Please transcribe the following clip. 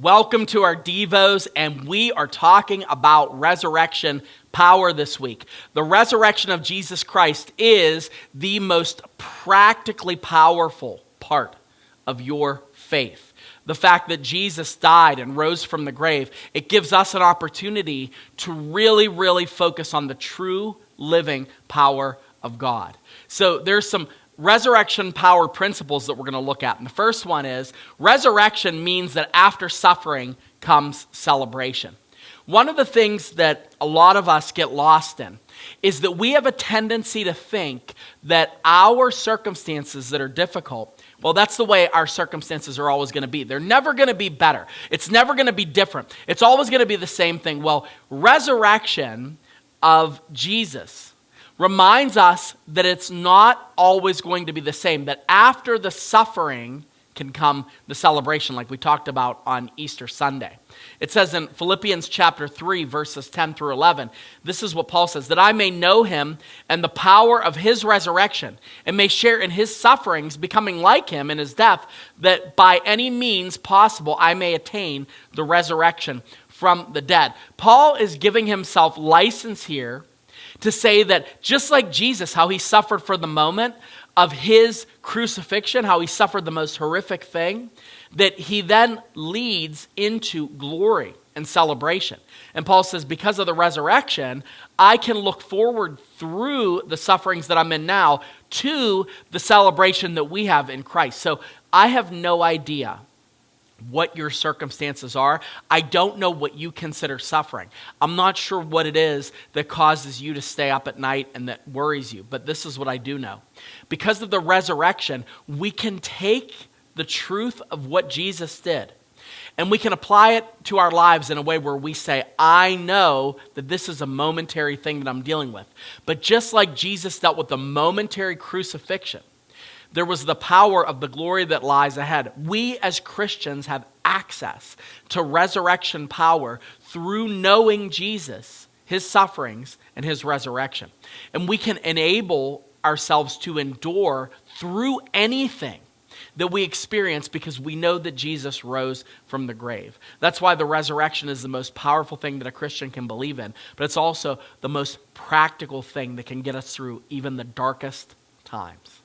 Welcome to our Devos, and we are talking about resurrection power this week. The resurrection of Jesus Christ is the most practically powerful part of your faith. The fact that Jesus died and rose from the grave, it gives us an opportunity to really focus on the true living power of God. So there's some resurrection power principles that we're going to look at. And the first one is resurrection means that after suffering comes celebration. One of the things that a lot of us get lost in is that we have a tendency to think that our circumstances that are difficult, well, that's the way our circumstances are always going to be. They're never going to be better. It's never going to be different. It's always going to be the same thing. Well, resurrection of Jesus reminds us that it's not always going to be the same, that after the suffering can come the celebration, like we talked about on Easter Sunday. It says in Philippians chapter 3, verses 10 through 11, this is what Paul says, that I may know him and the power of his resurrection, and may share in his sufferings, becoming like him in his death, that by any means possible I may attain the resurrection from the dead. Paul is giving himself license here to say that just like Jesus, how he suffered for the moment of his crucifixion, how he suffered the most horrific thing, that he then leads into glory and celebration. And Paul says, because of the resurrection, I can look forward through the sufferings that I'm in now to the celebration that we have in Christ. So I have no idea what your circumstances are. I don't know what you consider suffering. I'm not sure what it is that causes you to stay up at night and that worries you, but this is what I do know. Because of the resurrection, we can take the truth of what Jesus did and we can apply it to our lives in a way where we say, I know that this is a momentary thing that I'm dealing with. But just like Jesus dealt with the momentary crucifixion, there was the power of the glory that lies ahead. We as Christians have access to resurrection power through knowing Jesus, his sufferings, and his resurrection. And we can enable ourselves to endure through anything that we experience because we know that Jesus rose from the grave. That's why the resurrection is the most powerful thing that a Christian can believe in, but it's also the most practical thing that can get us through even the darkest times.